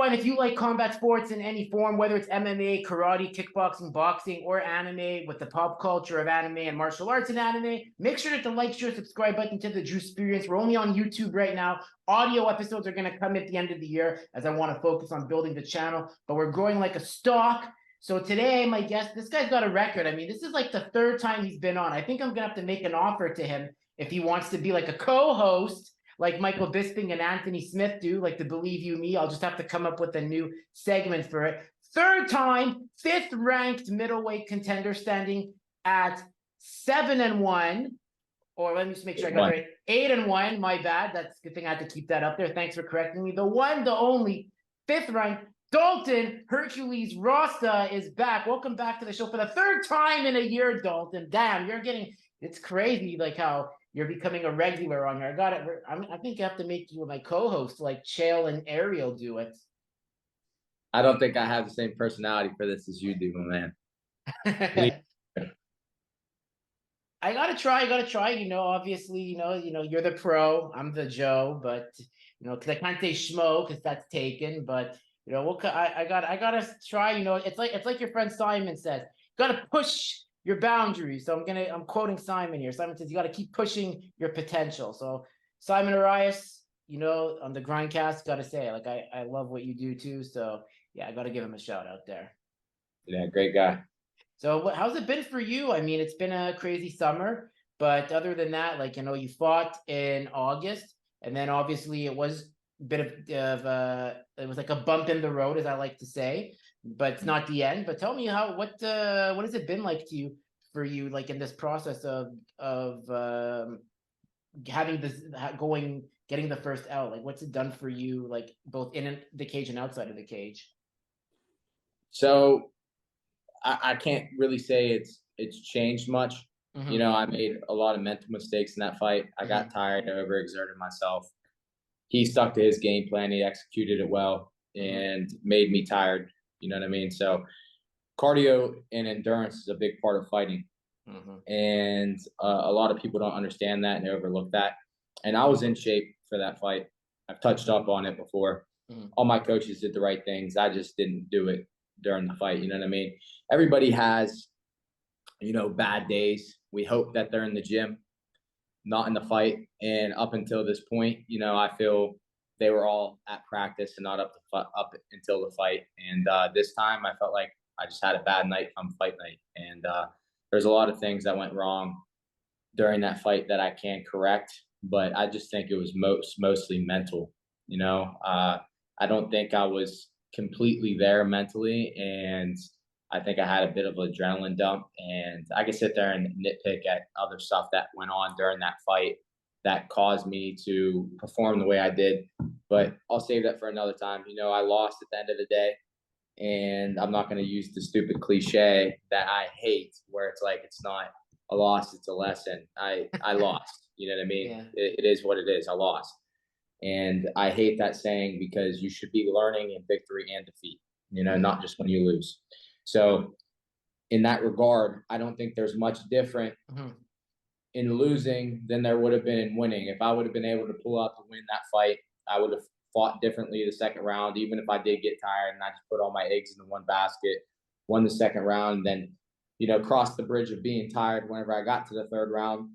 everyone, if you like combat sports in any form, whether it's MMA, karate, kickboxing, boxing, or anime, with the pop culture of anime and martial arts in anime, make sure to hit the like, share, subscribe button to the Drew Experience. We're only on YouTube right now. Audio episodes are going to come at the end of the year as I want to focus on building the channel, but we're growing like a stock. So today, my guest, this guy's got a record. I mean, this is like the third time he's been on. I think I'm going to have to make an offer to him if he wants to be like a co-host, like Michael Bisping and Anthony Smith do, like the Believe You Me. I'll just have to come up with a new segment for it. Third time, fifth ranked middleweight contender, standing at 7-1. Or let me just make sure I got it right. 8-1, my bad. That's a good thing I had to keep that up there. Thanks for correcting me. The one, the only, fifth ranked, Dalton Hercules Rosta is back. Welcome back to the show for the third time in a year, Dalton. Damn, it's crazy like how you're becoming a regular on here. I got it. I think I have to make you my co-host, like Chael and Ariel do it. I don't think I have the same personality for this as you do, my man. I gotta try. Obviously, you're the pro. I'm the Joe, but because I can't say schmo because that's taken. But I gotta try. It's like your friend Simon says, gotta push your boundaries. So I'm quoting Simon here. Simon says you gotta keep pushing your potential. So Simon Arias, on the Grindcast, gotta say, like I love what you do too. So yeah, I gotta give him a shout out there. Yeah, great guy. So how's it been for you? I mean, it's been a crazy summer, but other than that, like, you fought in August, and then obviously it was a bit it was like a bump in the road, as I like to say, but it's not the end. But tell me what has it been like for you, like in this process of having getting the first out, like what's it done for you, like both in the cage and outside of the cage? So I can't really say it's changed much. Mm-hmm. I made a lot of mental mistakes in that fight. I got tired. I overexerted myself. He stuck to his game plan. He executed it well and made me tired. You know what I mean? So cardio and endurance is a big part of fighting. Mm-hmm. And a lot of people don't understand that and they overlook that. And I was in shape for that fight. I've touched up on it before. Mm-hmm. All my coaches did the right things. I just didn't do it during the fight. You know what I mean? Everybody has, bad days. We hope that they're in the gym, not in the fight. And up until this point, I feel they were all at practice and not up until the fight. And this time I felt like I just had a bad night come fight night. And there's a lot of things that went wrong during that fight that I can correct. But I just think it was mostly mental. I don't think I was completely there mentally, and I think I had a bit of an adrenaline dump, and I could sit there and nitpick at other stuff that went on during that fight that caused me to perform the way I did, but I'll save that for another time. I lost at the end of the day, and I'm not going to use the stupid cliche that I hate where it's like it's not a loss, it's a lesson. I lost, you know what I mean? Yeah. It is what it is. I lost. And I hate that saying because you should be learning in victory and defeat, not just when you lose. So in that regard, I don't think there's much different in losing than there would have been in winning. If I would have been able to pull out to win that fight, I would have fought differently the second round, even if I did get tired and I just put all my eggs into one basket, won the second round, then, crossed the bridge of being tired whenever I got to the third round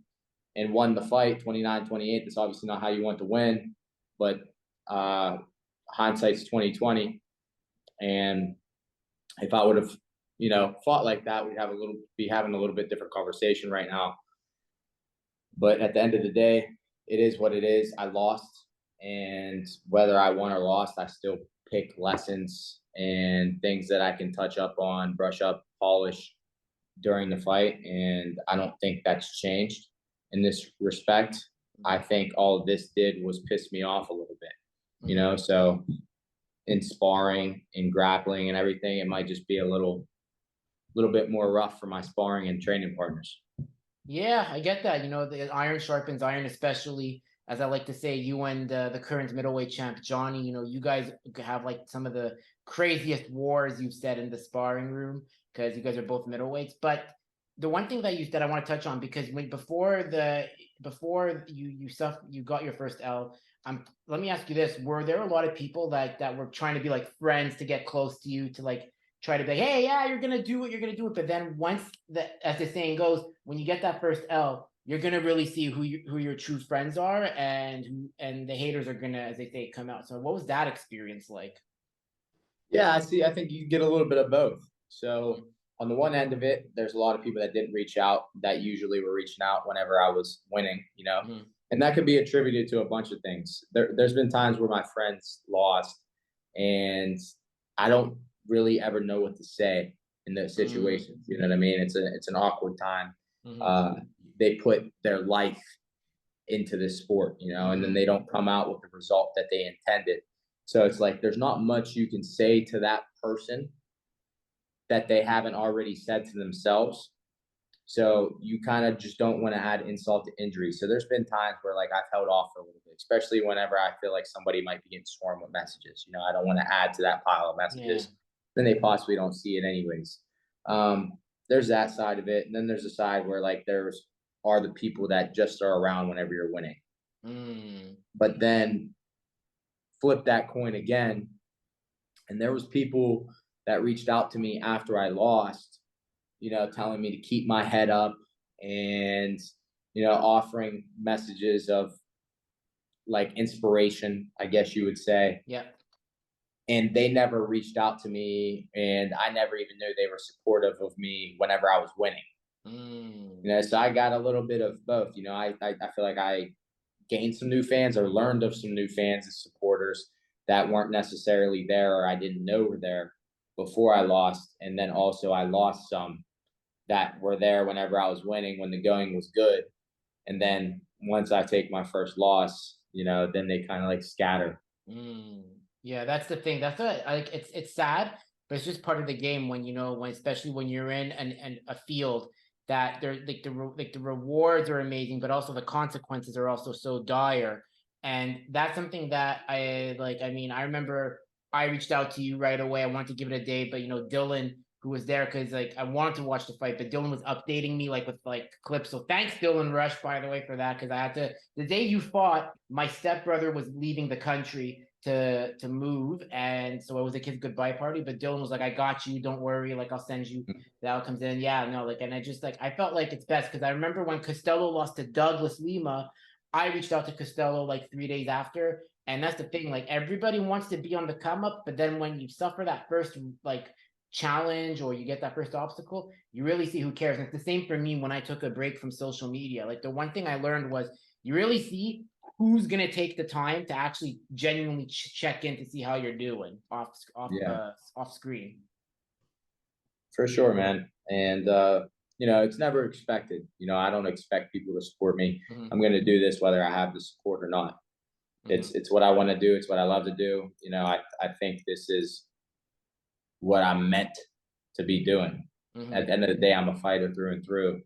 and won the fight 29-28. That's obviously not how you want to win. But hindsight's 20/20, and if I would have, fought like that, we'd be having a little bit different conversation right now. But at the end of the day, it is what it is. I lost, and whether I won or lost, I still pick lessons and things that I can touch up on, brush up, polish during the fight, and I don't think that's changed in this respect. I think all of this did was piss me off a little bit, so in sparring, in grappling and everything, it might just be a little bit more rough for my sparring and training partners. Yeah, I get that. The iron sharpens iron, especially, as I like to say, you and the current middleweight champ, Johnny, you guys have like some of the craziest wars you've said in the sparring room because you guys are both middleweights. But the one thing that I want to touch on, because before before you got your first L, let me ask you this: were there a lot of people that were trying to be like friends to get close to you to like try to be, hey, yeah, you're gonna do it, but then once as the saying goes, when you get that first L, you're gonna really see who your true friends are, and the haters are gonna, as they say, come out. So what was that experience like? Yeah, I see. I think you get a little bit of both. So on the one end of it, there's a lot of people that didn't reach out that usually were reaching out whenever I was winning, and that could be attributed to a bunch of things. There's been times where my friends lost, and I don't really ever know what to say in those situations. You know what I mean? It's an awkward time. They put their life into this sport, and then they don't come out with the result that they intended. So it's like there's not much you can say to that person that they haven't already said to themselves. So you kind of just don't want to add insult to injury. So there's been times where like I've held off for a little bit, especially whenever I feel like somebody might be getting swarmed with messages. I don't want to add to that pile of messages. Then they possibly don't see it anyways. There's that side of it. And then there's a side where like are the people that just are around whenever you're winning. But then flip that coin again, and there was people that reached out to me after I lost, telling me to keep my head up and, offering messages of like inspiration, I guess you would say. Yeah. And they never reached out to me, and I never even knew they were supportive of me whenever I was winning. So I got a little bit of both. I feel like I gained some new fans or learned of some new fans and supporters that weren't necessarily there or I didn't know were there before I lost. And then also I lost some that were there whenever I was winning, when the going was good. And then once I take my first loss, then they kind of like scatter. Yeah, that's the thing. That's like it's sad, but it's just part of the game when especially when you're in a field that they're like the rewards are amazing, but also the consequences are also so dire. And that's something that I like. I mean, I remember I reached out to you right away. I wanted to give it a day, but Dylan, who was there, because like I wanted to watch the fight, but Dylan was updating me like with like clips. So thanks, Dylan Rush, by the way, for that, because I had to. The day you fought, my stepbrother was leaving the country to move, and so it was a kid's goodbye party, but Dylan was like, I got you, don't worry, like I'll send you the outcomes in. Yeah, no, like, and I just like I felt like it's best, because I remember when Costello lost to Douglas Lima, I reached out to Costello like 3 days after. And that's the thing, like everybody wants to be on the come up, but then when you suffer that first like challenge or you get that first obstacle, you really see who cares. And it's the same for me when I took a break from social media. Like the one thing I learned was you really see who's going to take the time to actually genuinely check in to see how you're doing off screen. For sure, man. And it's never expected. I don't expect people to support me. I'm going to do this whether I have the support or not. It's what I want to do. It's what I love to do. I think this is what I'm meant to be doing. At the end of the day, I'm a fighter through and through,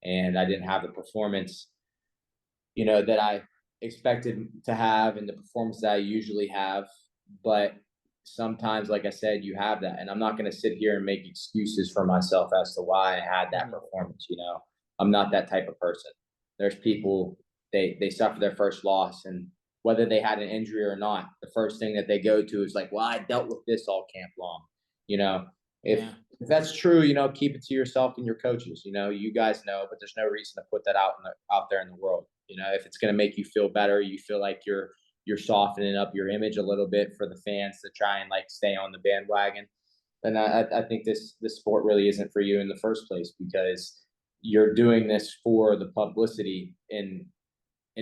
and I didn't have the performance, that I expected to have and the performance that I usually have. But sometimes, like I said, you have that, and I'm not going to sit here and make excuses for myself as to why I had that performance. I'm not that type of person. There's people, they suffer their first loss, and whether they had an injury or not, the first thing that they go to is like, well, I dealt with this all camp long. If that's true, keep it to yourself and your coaches. You guys know, but there's no reason to put that out there in the world. If it's going to make you feel better, you feel like you're softening up your image a little bit for the fans to try and like stay on the bandwagon, then I think this sport really isn't for you in the first place, because you're doing this for the publicity in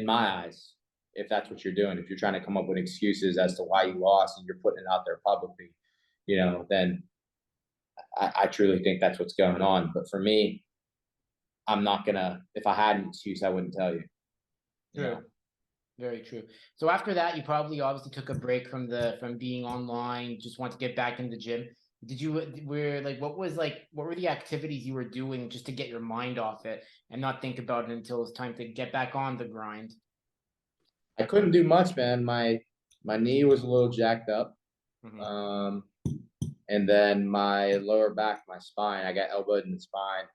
my eyes. If that's what you're doing, if you're trying to come up with excuses as to why you lost and you're putting it out there publicly, then I truly think that's what's going on. But for me, I'm not gonna. If I had an excuse, I wouldn't tell you. True. Very true. So after that, you probably obviously took a break from being online, just want to get back in the gym. What were the activities you were doing just to get your mind off it and not think about it until it's time to get back on the grind? I couldn't do much, man. My knee was a little jacked up. And then my lower back, my spine, I got elbowed in the spine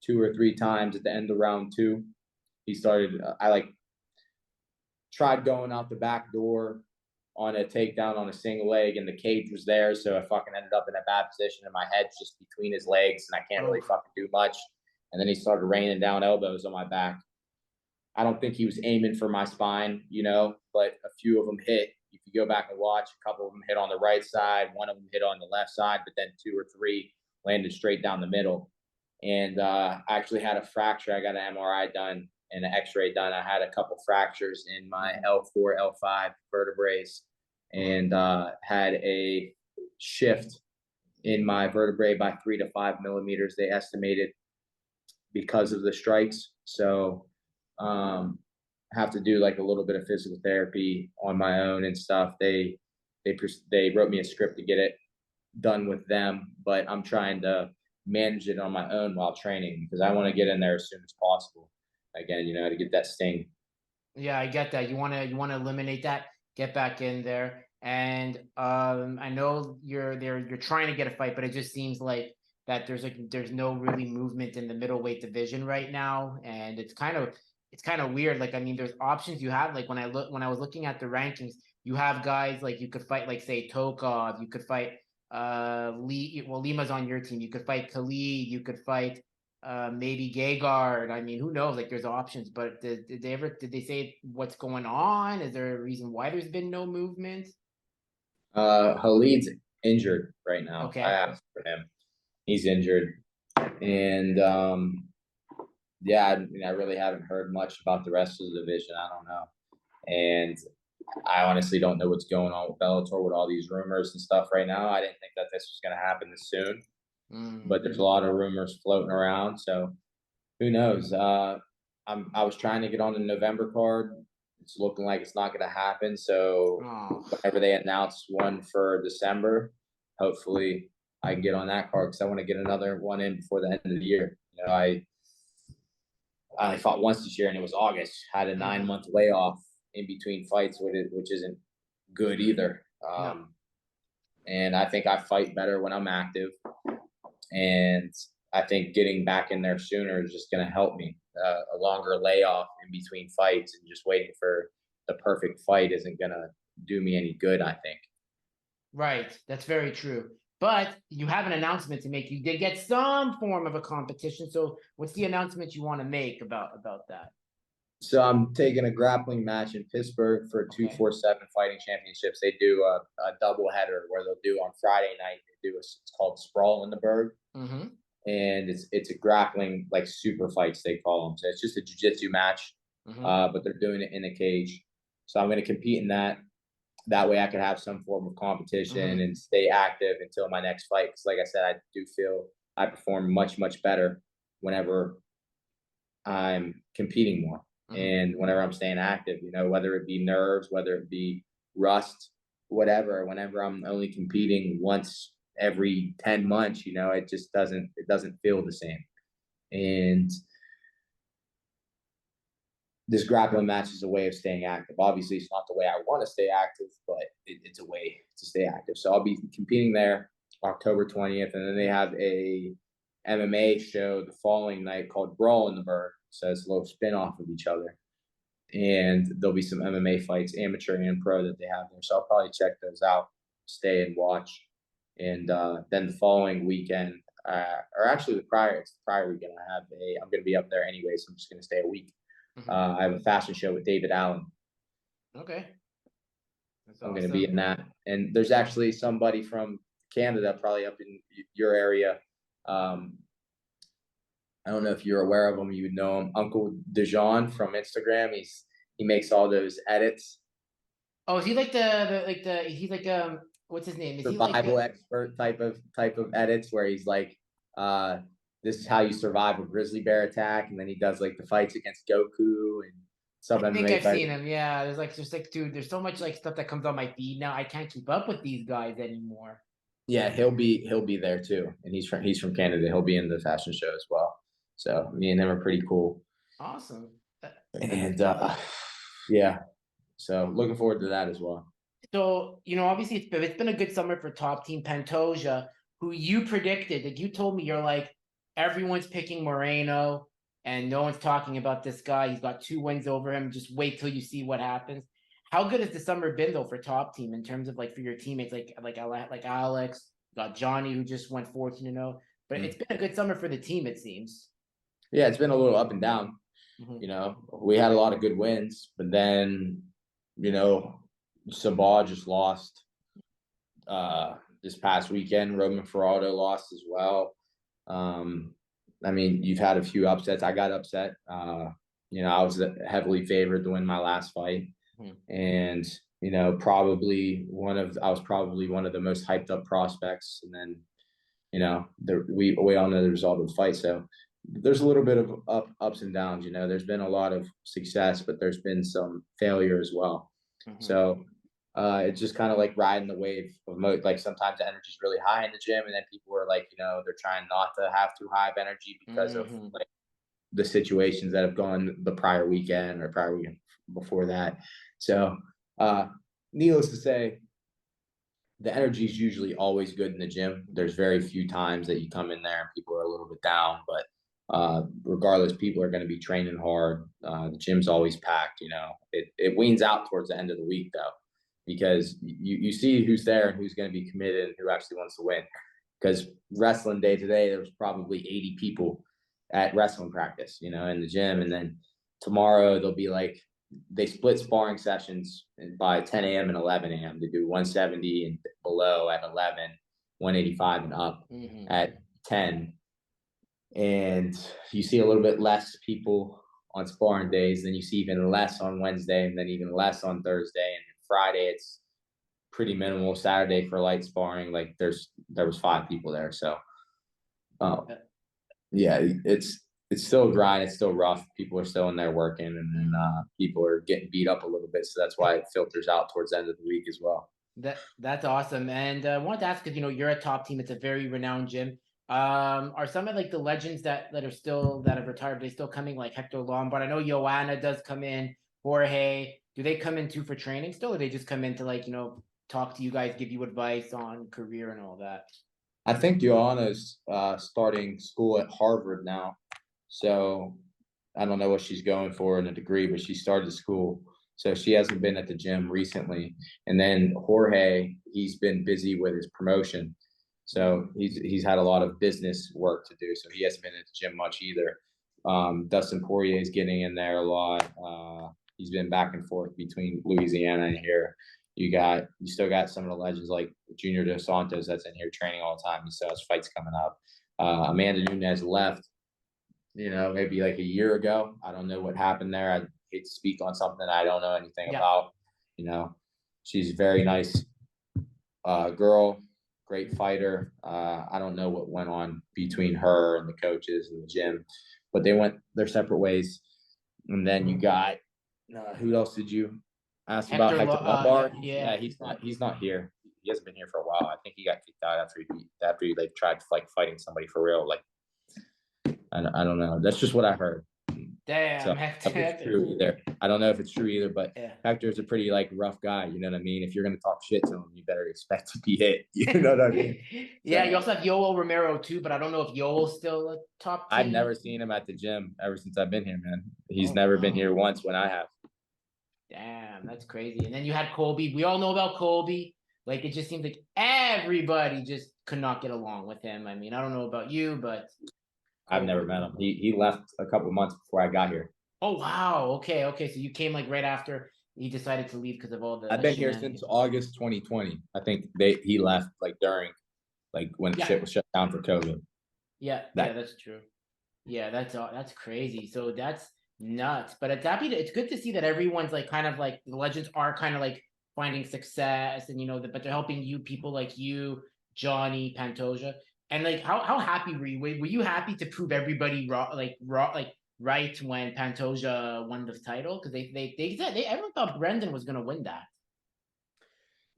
2 or 3 times at the end of round 2, he started. I like tried going out the back door on a takedown on a single leg, and the cage was there, so I fucking ended up in a bad position, and my head's just between his legs, and I can't really fucking do much. And then he started raining down elbows on my back. I don't think he was aiming for my spine, you know, but a few of them hit. If you go back and watch, a couple of them hit on the right side, one of them hit on the left side, but then 2 or 3 landed straight down the middle. And I actually had a fracture. I got an MRI done and an X-ray done. I had a couple fractures in my L4, L5 vertebrae, and had a shift in my vertebrae by 3 to 5 millimeters. They estimated because of the strikes. So have to do like a little bit of physical therapy on my own and stuff. They wrote me a script to get it done with them, but I'm trying to manage it on my own while training because I want to get in there as soon as possible. Again, you know, to get that sting. Yeah, I get that. You want to eliminate that, get back in there. And I know you're trying to get a fight, but it just seems like that there's no really movement in the middleweight division right now, and it's kind of weird. Like, I mean, there's options you have. Like when I was looking at the rankings, you have guys like you could fight, like say Tokov, you could fight Lima's on your team, you could fight Khalid, you could fight maybe Gegard. I mean, who knows? Like there's options, but did they say what's going on? Is there a reason why there's been no movement? Khalid's injured right now. Okay. I asked for him. He's injured. And yeah, I mean, I really haven't heard much about the rest of the division. I don't know. And I honestly don't know what's going on with Bellator with all these rumors and stuff right now. I didn't think that this was going to happen this soon. But there's a lot of rumors floating around. So who knows? I was trying to get on the November card. It's looking like it's not going to happen. So whenever they announce one for December, hopefully I can get on that card because I want to get another one in before the end of the year. You know, I only fought once this year, and it was August. Had a 9-month layoff in between fights, which isn't good either. And I think I fight better when I'm active. And I think getting back in there sooner is just going to help me. A longer layoff in between fights and just waiting for the perfect fight isn't going to do me any good, I think. Right. That's very true. But you have an announcement to make. You did get some form of a competition. So what's the announcement you want to make about that? So I'm taking a grappling match in Pittsburgh for 247 fighting championships. They do a double header where they'll do on Friday night. It's called Sprawl in the Berg. And it's a grappling, like super fights, they call them. So it's just a jiu-jitsu match, but they're doing it in a cage. So I'm going to compete in that. That way I can have some form of competition and stay active until my next fight. Because like I said, I do feel I perform much, much better whenever I'm competing more and whenever I'm staying active, you know, whether it be nerves, whether it be rust, whatever. Whenever I'm only competing once every 10 months, you know, it doesn't feel the same. And this grappling match is a way of staying active. Obviously, it's not the way I want to stay active, but it's a way to stay active. So I'll be competing there October 20th, and then they have a MMA show the following night called Brawl in the Berg. So it's a little spin-off of each other. And there'll be some MMA fights, amateur and pro, that they have there. So I'll probably check those out, stay and watch. And then the following weekend, or actually it's the prior weekend, I'm going to be up there anyway, so I'm just going to stay a week. I have a fashion show with David Allen. Okay. I'm going to be in that. And there's actually somebody from Canada, probably up in your area. I don't know if you're aware of him. You would know him, Uncle Dejan from Instagram. He makes all those edits. Oh, is he like he's like what's his name? Is he survival like expert type of edits where he's like, this is how you survive a grizzly bear attack, and then he does like the fights against Goku and some I think MMA I've fights. seen him. Yeah, there's like, dude, there's so much like stuff that comes on my feed now. I can't keep up with these guys anymore. Yeah, he'll be there too, and he's from Canada. He'll be in the fashion show as well. So me and him are pretty cool. Awesome. And yeah, so looking forward to that as well. So, you know, obviously it's been a good summer for Top Team. Pantoja, who you predicted, like you told me, you're like, everyone's picking Moreno. and no one's talking about this guy. He's got 2 wins over him. Just wait till you see what happens. How good has the summer been though for Top Team in terms of like for your teammates like Alex, got Johnny who just went 14-0. But it's been a good summer for the team, it seems. Yeah, it's been a little up and down. Mhm. You know, we had a lot of good wins, but then, you know, Sabah just lost this past weekend. Roman Ferrado lost as well. I mean, you've had a few upsets. I got upset. You know, I was heavily favored to win my last fight. And, you know, I was probably one of the most hyped up prospects. And then, you know, we all know the result of the fight. So there's a little bit of ups and downs. You know, there's been a lot of success, but there's been some failure as well. So it's just kind of like riding the wave of like sometimes the energy is really high in the gym, and then people are like, you know, they're trying not to have too high of energy because of like the situations that have gone the prior weekend or prior weekend before that. So needless to say, the energy is usually always good in the gym. There's very few times that you come in there and people are a little bit down, but regardless, people are going to be training hard. The gym's always packed. You know, it weans out towards the end of the week though, because you see who's there and who's going to be committed and who actually wants to win. Because wrestling day to day, there was probably 80 people at wrestling practice, you know, in the gym, and then tomorrow they'll be like, they split sparring sessions by 10 a.m. and 11 a.m. They do 170 and below at 11, 185 and up at 10. And you see a little bit less people on sparring days, then you see even less on Wednesday, and then even less on Thursday. And Friday, it's pretty minimal. Saturday for light sparring, like there was 5 people there. So, yeah, it's still a grind. It's still rough. People are still in there working, and then people are getting beat up a little bit. So that's why it filters out towards the end of the week as well. That's awesome. And I wanted to ask, because you know you're a Top Team. It's a very renowned gym. Are some of like the legends that have retired? Are they still coming? Like Hector Lombard. I know Joanna does come in. Jorge. Do they come in too for training still, or they just come in to like talk to you guys, give you advice on career and all that? I think Joanna's starting school at Harvard now. So I don't know what she's going for in a degree, but she started school. So she hasn't been at the gym recently. And then Jorge, he's been busy with his promotion. So he's had a lot of business work to do. So he hasn't been at the gym much either. Dustin Poirier is getting in there a lot. He's been back and forth between Louisiana and here. You still got some of the legends like Junior Dos Santos that's in here training all the time. He still has fights coming up. Amanda Nunes left, you know, maybe like a year ago. I don't know what happened there. I hate to speak on something I don't know anything about. You know, she's a very nice girl, great fighter. I don't know what went on between her and the coaches and the gym, but they went their separate ways. And then you got who else did you ask about? Hector Lombard. Yeah, he's not here. He hasn't been here for a while. I think he got kicked out after he like tried like fighting somebody for real. Like I don't know. That's just what I heard. Damn, so, Hector. It's true either. I don't know if it's true either, but Hector's a pretty like rough guy. You know what I mean? If you're gonna talk shit to him, you better expect to be hit. You know what I mean? Yeah, you also have Yoel Romero too, but I don't know if Yoel's still a Top Team. I've never seen him at the gym ever since I've been here, man. He's never been here once when I have. Damn, that's crazy. And then you had Colby. We all know about Colby. Like, it just seems like everybody just could not get along with him. I mean, I don't know about you, but I've never met him. He left a couple months before I got here. Oh wow. Okay. So you came like right after he decided to leave because of all the. I've been here since August 2020. I think he left like during like when shit was shut down for COVID. Yeah, that's true. Yeah, that's crazy. So that's nuts. But it's good to see that everyone's like kind of like the legends are kind of like finding success, and but they're helping you, people like you, Johnny, Pantoja. And like how happy were you? Were you happy to prove everybody right when Pantoja won the title? Because they said everyone thought Brendan was gonna win that.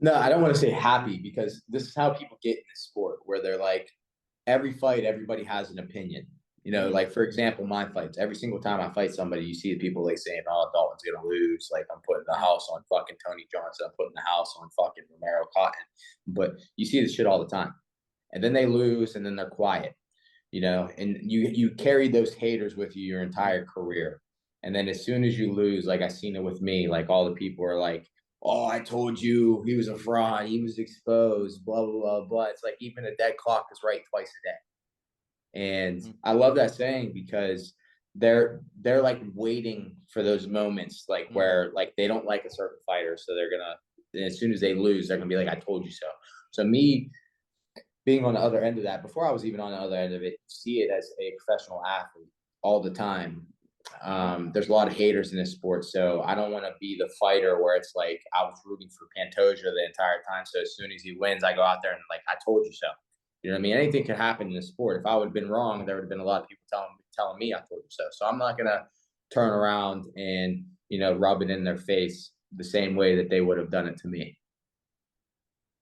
No, I don't want to say happy, because this is how people get in this sport, where they're like, every fight, everybody has an opinion. You know, like for example, my fights, every single time I fight somebody, you see people like saying, "Oh, Dalton's gonna lose." Like, I'm putting the house on fucking Tony Johnson. I'm putting the house on fucking Romero Cotton. But you see this shit all the time, and then they lose, and then they're quiet. and you carry those haters with you your entire career. And then as soon as you lose, like I seen it with me, like all the people are like, oh, I told you he was a fraud, he was exposed, blah, blah, blah, blah. It's like even a dead clock is right twice a day. And I love that saying because they're like waiting for those moments like where like they don't like a certain fighter. So they're gonna, as soon as they lose, they're gonna be like, I told you so. So me being on the other end of that, before I was even on the other end of it, see it as a professional athlete all the time. There's a lot of haters in this sport, so I don't want to be the fighter where it's like I was rooting for Pantoja the entire time. So as soon as he wins, I go out there and like I told you so. You know what I mean? Anything could happen in the sport. If I would have been wrong, there would have been a lot of people telling me I told you so. So I'm not gonna turn around and rub it in their face the same way that they would have done it to me.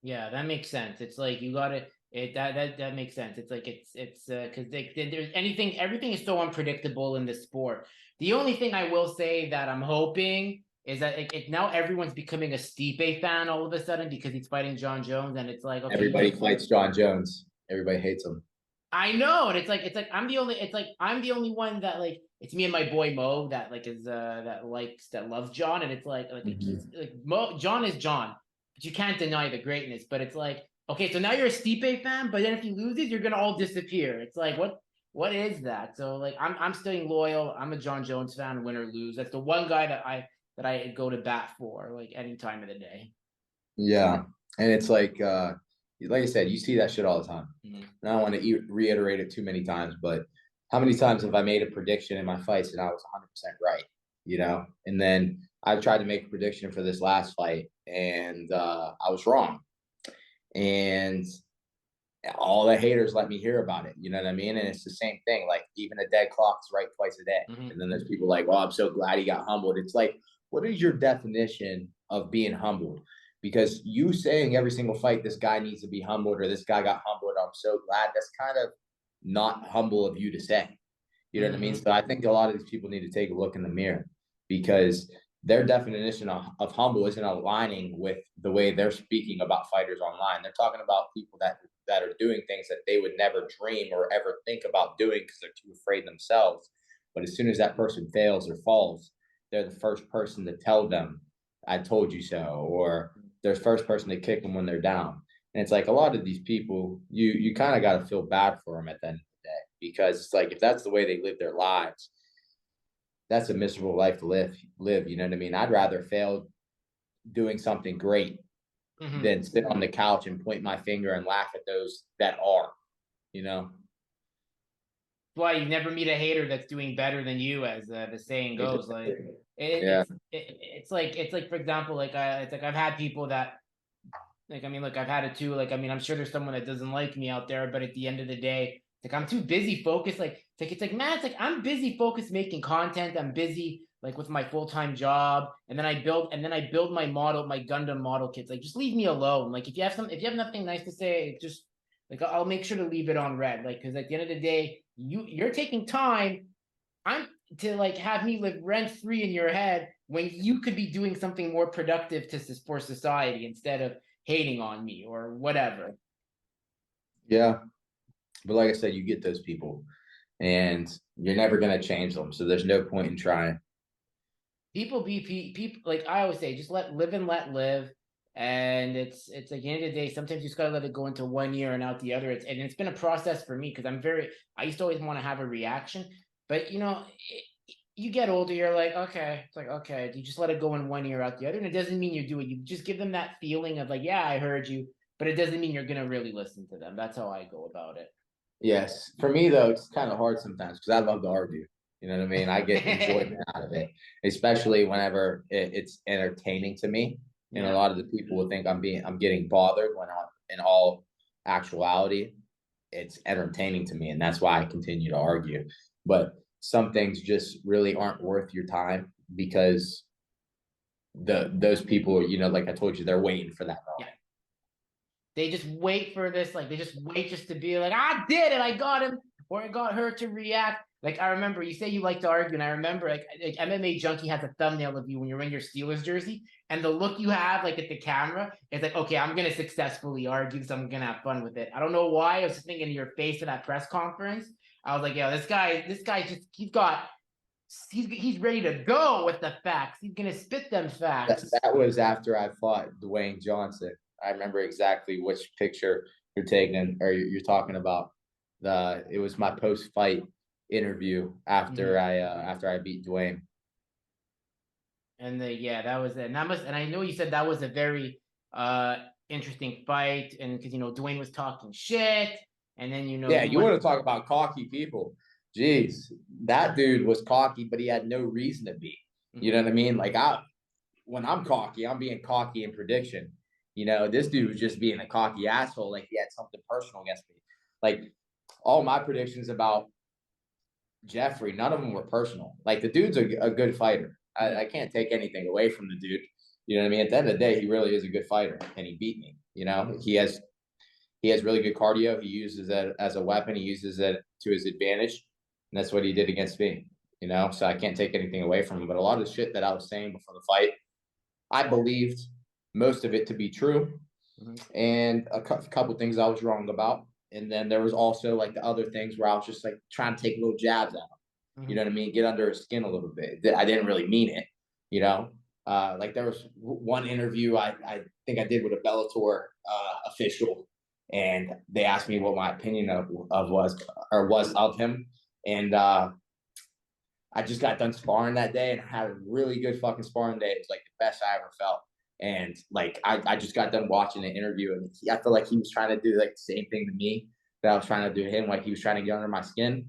Yeah, that makes sense. It's like you gotta that makes sense. It's like it's because there's everything is so unpredictable in this sport. The only thing I will say that I'm hoping is that now everyone's becoming a Stipe fan all of a sudden because he's fighting John Jones, and it's like, okay, everybody fights John Jones. Everybody hates him. I know, and it's like I'm the only one that like it's me and my boy Mo that like is that loves John, and it's like he's like John is John, but you can't deny the greatness. But it's like, okay, so now you're a Stipe fan, but then if he loses, you're gonna all disappear. It's like what is that? So like I'm staying loyal. I'm a John Jones fan, win or lose. That's the one guy that I go to bat for like any time of the day. Yeah, and it's like I said, you see that shit all the time. And I don't want to reiterate it too many times, but how many times have I made a prediction in my fights and I was 100% right, And then I tried to make a prediction for this last fight and I was wrong. And all the haters let me hear about it. You know what I mean? And it's the same thing. Like even a dead clock is right twice a day. And then there's people like, oh, I'm so glad he got humbled. It's like, what is your definition of being humbled? Because you saying every single fight, this guy needs to be humbled or this guy got humbled, I'm so glad. That's kind of not humble of you to say. You know what I mean? So I think a lot of these people need to take a look in the mirror because their definition of humble isn't aligning with the way they're speaking about fighters online. They're talking about people that are doing things that they would never dream or ever think about doing because they're too afraid themselves. But as soon as that person fails or falls, they're the first person to tell them, I told you so, or they're the first person to kick them when they're down. And it's like a lot of these people, you kind of got to feel bad for them at the end of the day because it's like if that's the way they live their lives, that's a miserable life to live. You know what I mean? I'd rather fail doing something great than sit on the couch and point my finger and laugh at those that are. Why you never meet a hater that's doing better than you, as the saying goes. Like it's like for example, like it's like I've had people that like look, I've had it too. Like I'm sure there's someone that doesn't like me out there, but at the end of the day, it's like I'm too busy focused. Like it's like man, it's like I'm busy focused making content. I'm busy like with my full-time job, and then I build my Gundam model kits. Like just leave me alone. Like if you have nothing nice to say, just like I'll make sure to leave it on red. Like because at the end of the day, you're taking time. I'm to like have me live rent free in your head when you could be doing something more productive for society instead of hating on me or whatever. Yeah. But like I said, you get those people and you're never going to change them. So there's no point in trying. People like I always say, just live and let live. And it's like at the end of the day, sometimes you just gotta let it go into 1 year and out the other. It's been a process for me because I used to always want to have a reaction, but you get older, you're like, okay, it's like, okay, you just let it go in 1 year out the other. And it doesn't mean you do it. You just give them that feeling of like, yeah, I heard you, but it doesn't mean you're going to really listen to them. That's how I go about it. Yes. For me, though, it's kind of hard sometimes because I love to argue. You know what I mean? I get enjoyment out of it, especially whenever it's entertaining to me. And a lot of the people will think I'm getting bothered when in all actuality, it's entertaining to me. And that's why I continue to argue. But some things just really aren't worth your time because those people, like I told you, they're waiting for that moment. Yeah. They just wait for this, like they just wait just to be like, I did it, I got him. or it got her to react. Like, I remember you say you like to argue, and I remember like MMA Junkie has a thumbnail of you when you're in your Steelers jersey, and the look you have like at the camera is like, okay, I'm gonna successfully argue, so I'm gonna have fun with it. I don't know why I was just thinking in your face at that press conference. I was like, yo, this guy just he's ready to go with the facts. He's gonna spit them facts. That was after I fought Dwayne Johnson. I remember exactly which picture you're taking or you're talking about. It was my post fight interview after I beat Dwayne. And that was it. And I know you said that was a very interesting fight, and because Dwayne was talking shit, and then yeah, you want to talk about cocky people. Jeez, that dude was cocky, but he had no reason to be. You know what I mean? Like when I'm cocky, I'm being cocky in prediction. This dude was just being a cocky asshole, like he had something personal against me. Like all my predictions about Jeffrey, none of them were personal. Like the dude's a good fighter. I can't take anything away from the dude. You know what I mean? At the end of the day, he really is a good fighter, and he beat me. He has really good cardio. He uses that as a weapon. He uses it to his advantage, and that's what he did against me. So I can't take anything away from him. But a lot of the shit that I was saying before the fight, I believed most of it to be true, and a couple things I was wrong about. And then there was also like the other things where I was just like trying to take little jabs at him. You know what I mean? Get under his skin a little bit. I didn't really mean it. Like there was one interview I think I did with a Bellator official, and they asked me what my opinion was of him, and I just got done sparring that day and had a really good fucking sparring day. It was like the best I ever felt. And like I just got done watching the interview, and I feel like he was trying to do like the same thing to me that I was trying to do to him. Like he was trying to get under my skin.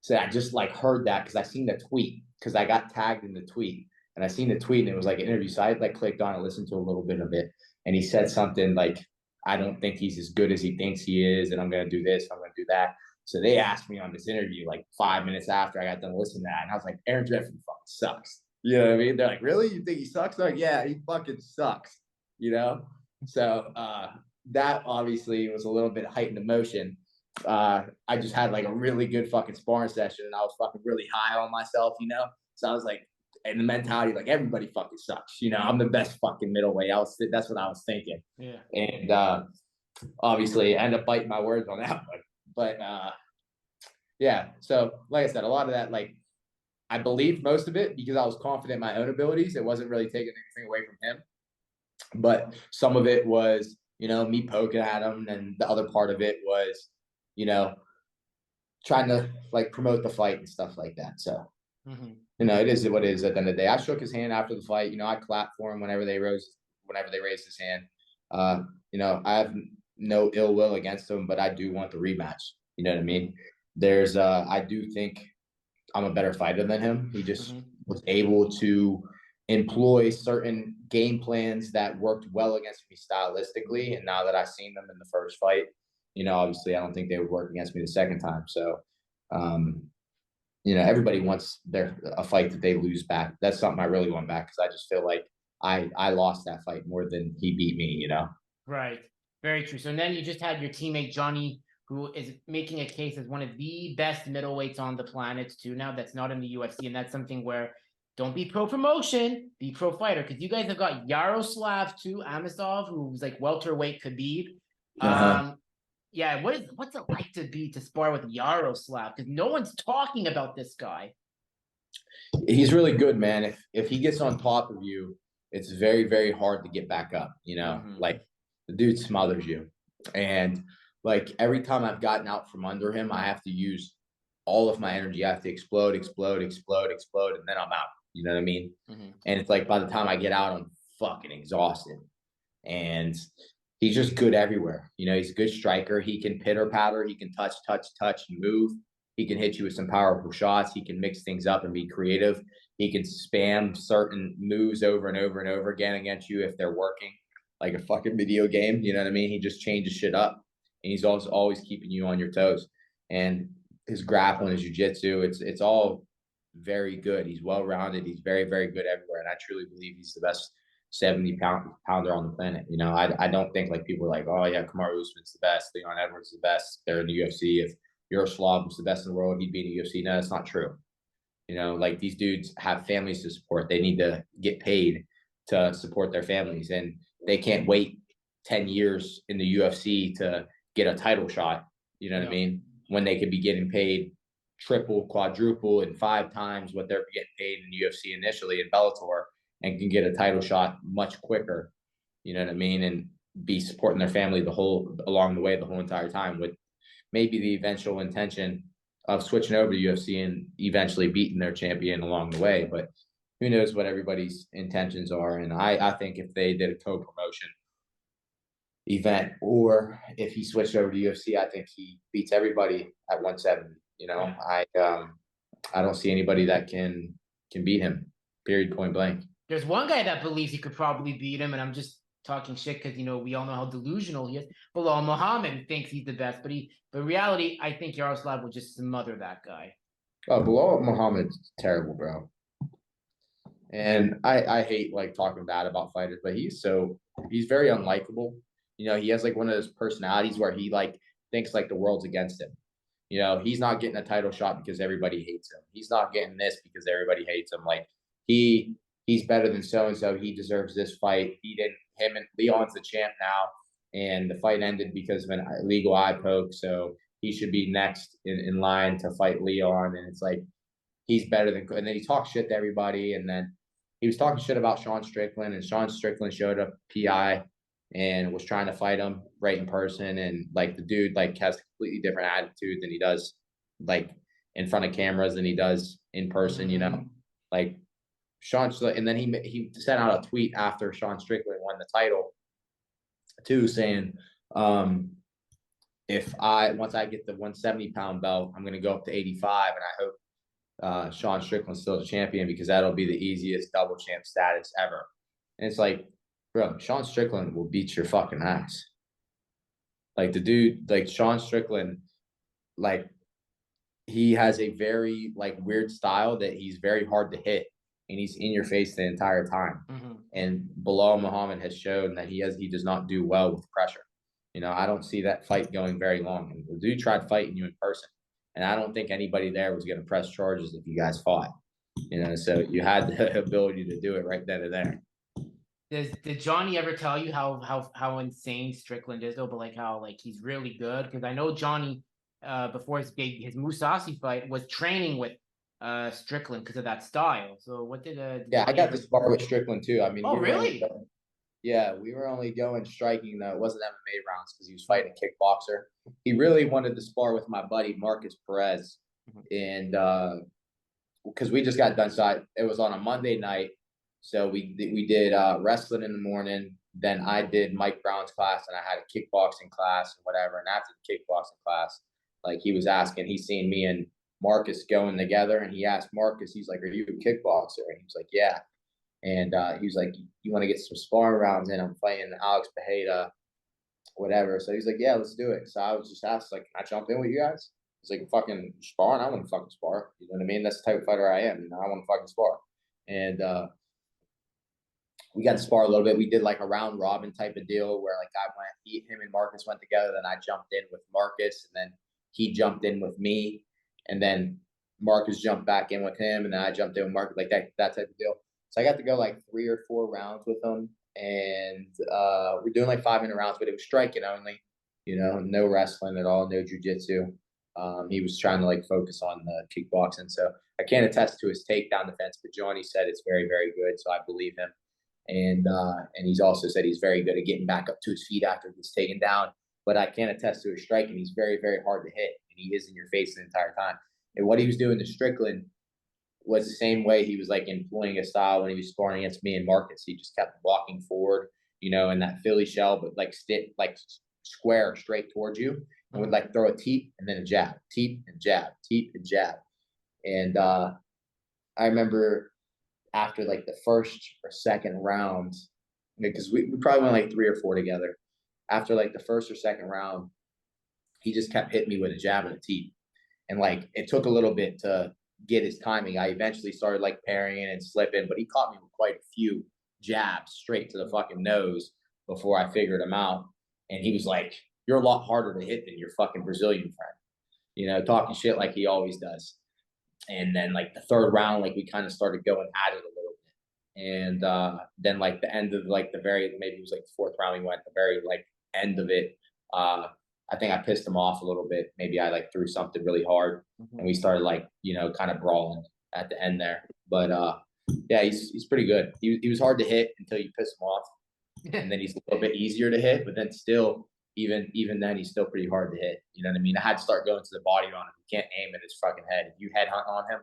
So I just like heard that because I seen the tweet, because I got tagged in the tweet, and I seen the tweet, and it was like an interview. So I like clicked on and listened to a little bit of it, and he said something like, "I don't think he's as good as he thinks he is, and I'm gonna do this, I'm gonna do that." So they asked me on this interview like 5 minutes after I got done listening to that, and I was like, "Aaron Jeffrey fucking sucks." You know what I mean? They're like, "Really? You think he sucks?" I'm like, "Yeah, he fucking sucks." So that obviously was a little bit heightened emotion. I just had like a really good fucking sparring session, and I was fucking really high on myself. So I was like, and the mentality, like everybody fucking sucks. I'm the best fucking middleweight. That's what I was thinking. Yeah. And obviously I ended up biting my words on that one. But yeah, so like I said, a lot of that, like I believed most of it because I was confident in my own abilities. It wasn't really taking anything away from him. But some of it was, me poking at him. And the other part of it was, trying to like promote the fight and stuff like that. So, it is what it is at the end of the day. I shook his hand after the fight. I clapped for him whenever they raised his hand. I have no ill will against him, but I do want the rematch. You know what I mean? I do think I'm a better fighter than him. He just was able to employ certain game plans that worked well against me stylistically. And now that I've seen them in the first fight, obviously I don't think they would work against me the second time. So, everybody wants a fight that they lose back. That's something I really want back, because I just feel like I lost that fight more than he beat me, Right. Very true. So then you just had your teammate Johnny, who is making a case as one of the best middleweights on the planet too now, that's not in the UFC. And that's something where don't be pro promotion, be pro fighter. Because you guys have got Yaroslav too, Amosov, who's like welterweight Khabib. Yeah, what's it like to spar with Yaroslav? Because no one's talking about this guy. He's really good, man. If he gets on top of you, it's very, very hard to get back up. Like the dude smothers you. And like every time I've gotten out from under him, I have to use all of my energy. I have to explode, and then I'm out. You know what I mean? And it's like by the time I get out, I'm fucking exhausted. And he's just good everywhere. He's a good striker. He can pitter patter. He can touch, and move. He can hit you with some powerful shots. He can mix things up and be creative. He can spam certain moves over and over and over again against you if they're working, like a fucking video game. You know what I mean? He just changes shit up, and he's always keeping you on your toes. And his grappling, his jiu-jitsu, it's all very good. He's well-rounded. He's very, very good everywhere. And I truly believe he's the best 70-pounder on the planet. I don't think like people are like, oh yeah, Kamaru Usman's the best, Leon Edwards is the best, they're in the UFC. Yaroslav was the best in the world. He'd be in the UFC. No, that's not true. You know, like these dudes have families to support. They need to get paid to support their families, and they can't wait 10 years in the UFC to get a title shot. You know what I mean? When they could be getting paid triple, quadruple, and 5 times what they're getting paid in UFC initially in Bellator, and can get a title shot much quicker. You know what I mean? And be supporting their family along the way, the whole entire time, with maybe the eventual intention of switching over to UFC and eventually beating their champion along the way. But who knows what everybody's intentions are. And I think if they did a co-promotion event, or if he switched over to UFC, I think he beats everybody at 170. You know, I don't see anybody that can beat him, period, point blank. There's one guy that believes he could probably beat him, and I'm just talking shit because, you know, we all know how delusional he is. Bilal Muhammad thinks he's the best, but in reality, I think Yaroslav will just smother that guy. Oh, Bilal Muhammad's terrible, bro. And I hate like talking bad about fighters, but he's very unlikable. You know, he has like one of those personalities where he like thinks like the world's against him. You know, he's not getting a title shot because everybody hates him. He's not getting this because everybody hates him. Like he's better than so and so. He deserves this fight. Him and Leon's the champ now, and the fight ended because of an illegal eye poke. So he should be next in line to fight Leon. And it's like he's better than. And then he talks shit to everybody. And then he was talking shit about Sean Strickland, and Sean Strickland showed up PI and was trying to fight him right in person. And like the dude like has a completely different attitude than he does like in front of cameras than he does in person. You know, like. And then he sent out a tweet after Sean Strickland won the title too, saying, once I get the 170-pound belt, I'm going to go up to 85, and I hope Sean Strickland's still the champion, because that'll be the easiest double champ status ever. And it's like, bro, Sean Strickland will beat your fucking ass. Like the dude, like Sean Strickland, like he has a very like weird style that he's very hard to hit. And he's in your face the entire time. And Bilal Muhammad has shown that he does not do well with pressure. You know, I don't see that fight going very long. And the dude tried fighting you in person, and I don't think anybody there was going to press charges if you guys fought. You know, so you had the ability to do it right then and there. Did Johnny ever tell you how insane Strickland is though? But like how like he's really good, because I know Johnny before his Mousasi fight was training with Strickland because of that style. So what did I got to spar with Strickland too. I mean, really? We were only going striking though. It wasn't MMA rounds because he was fighting a kickboxer. He really wanted to spar with my buddy Marcus Perez, and because we just got done. So it was on a Monday night, so we did wrestling in the morning. Then I did Mike Brown's class, and I had a kickboxing class and whatever. And after the kickboxing class, like he was asking, he's seen me and Marcus going together, and he asked Marcus, he's like, "Are you a kickboxer?" And he was like, "Yeah." And he was like, "You want to get some sparring rounds in? I'm fighting Alex Bejeda, whatever." So he's like, "Yeah, let's do it." So I was just asked, like, "Can I jump in with you guys?" He's like, "Fucking sparring? I want to fucking spar." You know what I mean? That's the type of fighter I am. You know, I want to fucking spar. And we got to spar a little bit. We did like a round robin type of deal where like him and Marcus went together. Then I jumped in with Marcus, and then he jumped in with me. And then Marcus jumped back in with him, and then I jumped in with Marcus, like that type of deal. So I got to go like 3 or 4 rounds with him, and we're doing like 5-minute rounds, but it was striking only, you know, no wrestling at all, no jiu-jitsu. He was trying to like focus on the kickboxing. So I can't attest to his takedown defense, but Johnny said it's very, very good, so I believe him. And he's also said he's very good at getting back up to his feet after he gets taken down. But I can't attest to his striking. He's very, very hard to hit, and he is in your face the entire time. And what he was doing to Strickland was the same way he was like employing a style when he was sparring against me and Marcus. He just kept walking forward, you know, in that Philly shell, but like square straight towards you, and would like throw a teep and then a jab, teep and jab, teep and jab. And I remember after like the first or second round, because we probably went like 3 or 4 together. After like the first or second round, he just kept hitting me with a jab and a teep. And like it took a little bit to get his timing. I eventually started like parrying and slipping, but he caught me with quite a few jabs straight to the fucking nose before I figured him out. And he was like, "You're a lot harder to hit than your fucking Brazilian friend." talking shit like he always does. And then like the third round, like we kind of started going at it a little bit. And then like the end of like maybe it was like the fourth round, we went the very like end of it. I think I pissed him off a little bit. Maybe I like threw something really hard, and we started like kind of brawling at the end there. But yeah, he's pretty good. He was hard to hit until you piss him off, and then he's a little bit easier to hit. But then still, even then, he's still pretty hard to hit. You know what I mean? I had to start going to the body on him. You can't aim at his fucking head. If you headhunt on him,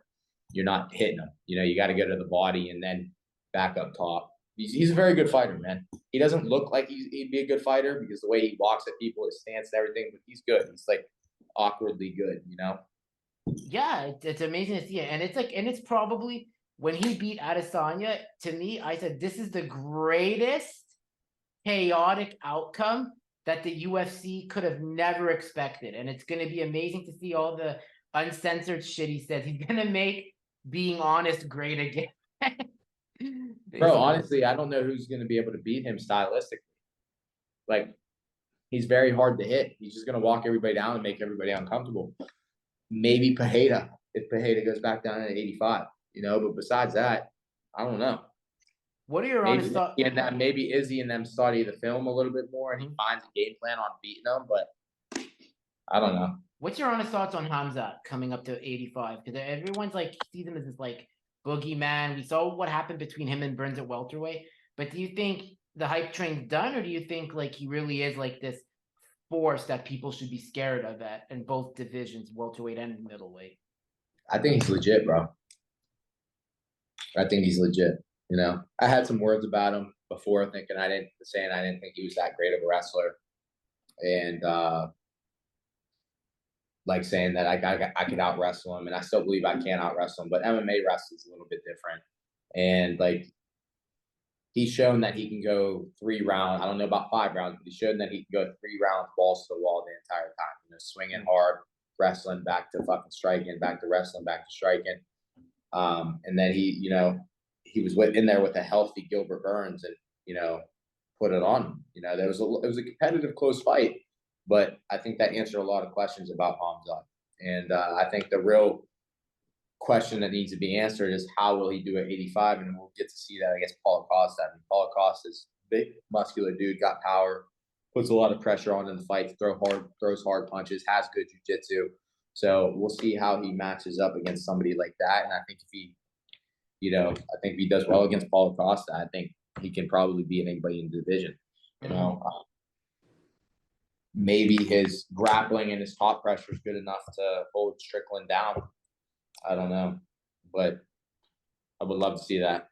you're not hitting him. You got to go to the body and then back up top. He's a very good fighter, man. He doesn't look like he'd be a good fighter because the way he walks at people, his stance and everything, but he's good. He's like awkwardly good, Yeah, it's amazing to see it. And it's probably when he beat Adesanya, to me, I said, this is the greatest chaotic outcome that the UFC could have never expected. And it's going to be amazing to see all the uncensored shit he says. He's going to make being honest great again. Bro, honestly, I don't know who's going to be able to beat him stylistically. Like, he's very hard to hit. He's just going to walk everybody down and make everybody uncomfortable. Maybe Pereira, if Pereira goes back down at 85, but besides that, I don't know. What are your honest thoughts? Maybe Izzy and them study the film a little bit more and he finds a game plan on beating them, but I don't know. What's your honest thoughts on Hamza coming up to 85? Because everyone's like, sees him as this like boogeyman. We saw what happened between him and Burns at welterweight. But do you think the hype train's done, or do you think like he really is like this force that people should be scared of in both divisions, welterweight and middleweight? I think he's legit, bro. I think he's legit. I had some words about him before I didn't think he was that great of a wrestler. And like saying that I could out wrestle him, and I still believe I can out wrestle him, but MMA wrestling is a little bit different. And like he's shown that he can go 3 rounds. I don't know about 5 rounds, but he's shown that he can go 3 rounds balls to the wall the entire time. Swinging hard, wrestling back to fucking striking, back to wrestling, back to striking. And then he was in there with a healthy Gilbert Burns and, put it on him. It was a competitive, close fight, but I think that answered a lot of questions about Hamza. And I think the real question that needs to be answered is how will he do at 85? And we'll get to see that against Paulo Costa. Paulo Costa is a big, muscular dude, got power, puts a lot of pressure on in the fight, throws hard punches, has good jiu-jitsu. So we'll see how he matches up against somebody like that. And I think if he does well against Paulo Costa, I think he can probably beat anybody in the division. Maybe his grappling and his top pressure is good enough to hold Strickland down. I don't know, but I would love to see that.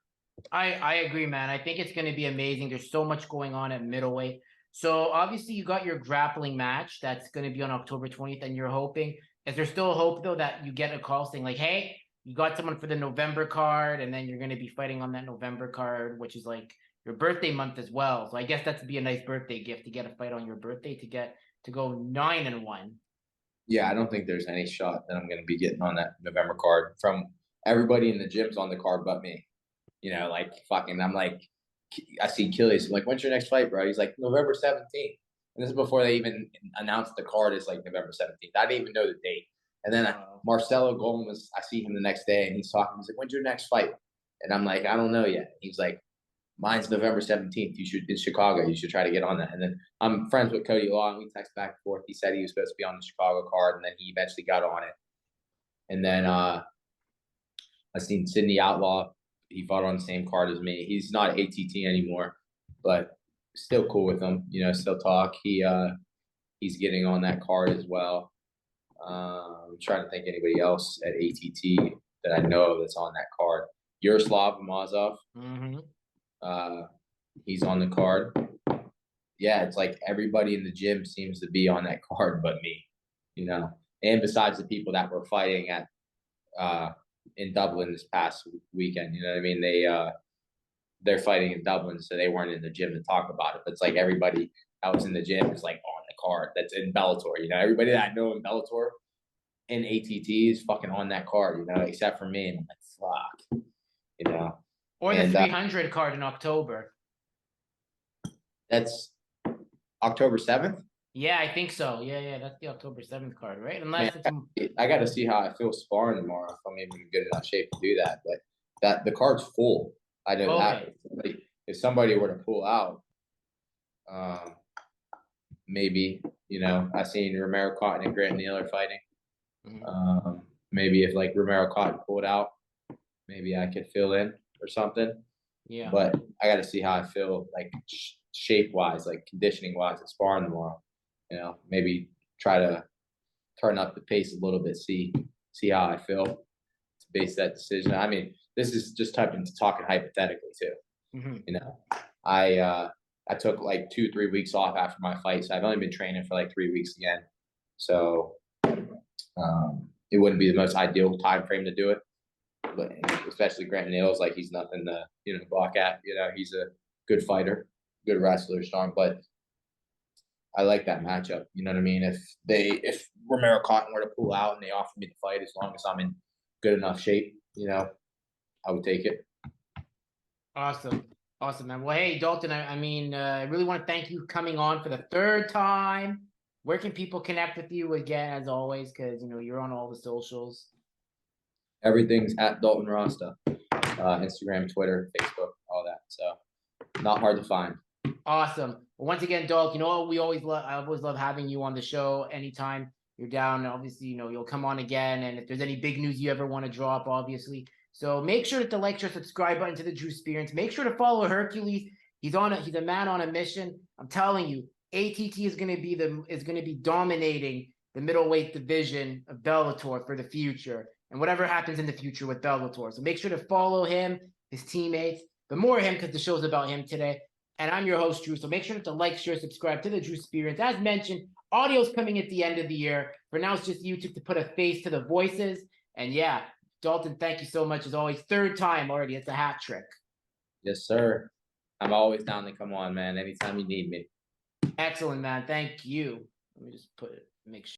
I agree, man. I think it's going to be amazing. There's so much going on at middleweight. So obviously you got your grappling match that's going to be on October 20th, and you're hoping. Is there still a hope though that you get a call saying like, hey, you got someone for the November card, and then you're going to be fighting on that November card, which is like your birthday month as well. So I guess that's be a nice birthday gift to get a fight on your birthday to go 9-1. Yeah, I don't think there's any shot that I'm going to be getting on that November card from everybody in the gym's on the card but me. Like fucking, I'm like, I see Achilles. I'm like, when's your next fight, bro? He's like, November 17th. And this is before they even announced the card is like November 17th. I didn't even know the date. And then Marcelo Gomez, I see him the next day and he's talking. He's like, when's your next fight? And I'm like, I don't know yet. He's like, mine's November 17th. You should, in Chicago, you should try to get on that. And then I'm friends with Cody Law and we text back and forth. He said he was supposed to be on the Chicago card and then he eventually got on it. And then I seen Sidney Outlaw. He fought on the same card as me. He's not ATT anymore, but still cool with him. Still talk. He's getting on that card as well. I'm trying to think anybody else at ATT that I know of that's on that card. Yaroslav Mazov. He's on the card. Yeah, it's like everybody in the gym seems to be on that card but me, and besides the people that were fighting at in Dublin this past weekend, you know what I mean? They're fighting in Dublin, so they weren't in the gym to talk about it. But it's like everybody that was in the gym is like on the card that's in Bellator. Everybody that I know in Bellator and ATT is fucking on that card, except for me. And I'm like, fuck, Or the 300 card in October. That's October 7th? Yeah, I think so. Yeah, that's the October 7th card, right? Man, Unless it's I got to see how I feel sparring tomorrow if I'm even in good enough shape to do that. But the card's full. I know that. okay. If somebody were to pull out, um, maybe I seen Romero Cotton and Grant Neal are fighting. Mhm. Maybe if like Romero Cotton pulled out, maybe I could fill in or something. Yeah. But I got to see how I feel, like shape wise, like conditioning wise, at sparring tomorrow. Maybe try to turn up the pace a little bit, see how I feel to base that decision. I mean, this is just talking hypothetically too. Mhm. I took like 2-3 weeks off after my fight, so I've only been training for like 3 weeks again. So it wouldn't be the most ideal time frame to do it, but especially Grant Neal's like he's nothing to balk at. He's a good fighter, good wrestler, strong, but I like that matchup. You know what I mean? If Romero Cotton were to pull out and they offered me the fight, as long as I'm in good enough shape, I would take it. Awesome. Awesome, man. Well, hey, Dalton, I really want to thank you coming on for the third time. Where can people connect with you again, as always? Because, you're on all the socials. Everything's at Dalton Rosta, Instagram, Twitter, Facebook, all that. So not hard to find. Awesome. Well, once again, Dalton, you know what? I always love having you on the show anytime you're down. Obviously, you'll come on again. And if there's any big news you ever want to drop, obviously. So make sure to like, share, subscribe button to the Drew Experience. Make sure to follow Hercules. He's a man on a mission. I'm telling you, ATT is going to be dominating the middleweight division of Bellator for the future and whatever happens in the future with Bellator. So make sure to follow him, his teammates, but more him because the show's about him today. And I'm your host, Drew. So make sure to like, share, subscribe to the Drew Experience. As mentioned, audio's coming at the end of the year. For now, it's just YouTube to put a face to the voices. And yeah, Dalton, thank you so much as always. Third time already. It's a hat trick. Yes, sir. I'm always down to come on, man. Anytime you need me. Excellent, man. Thank you. Let me just make sure.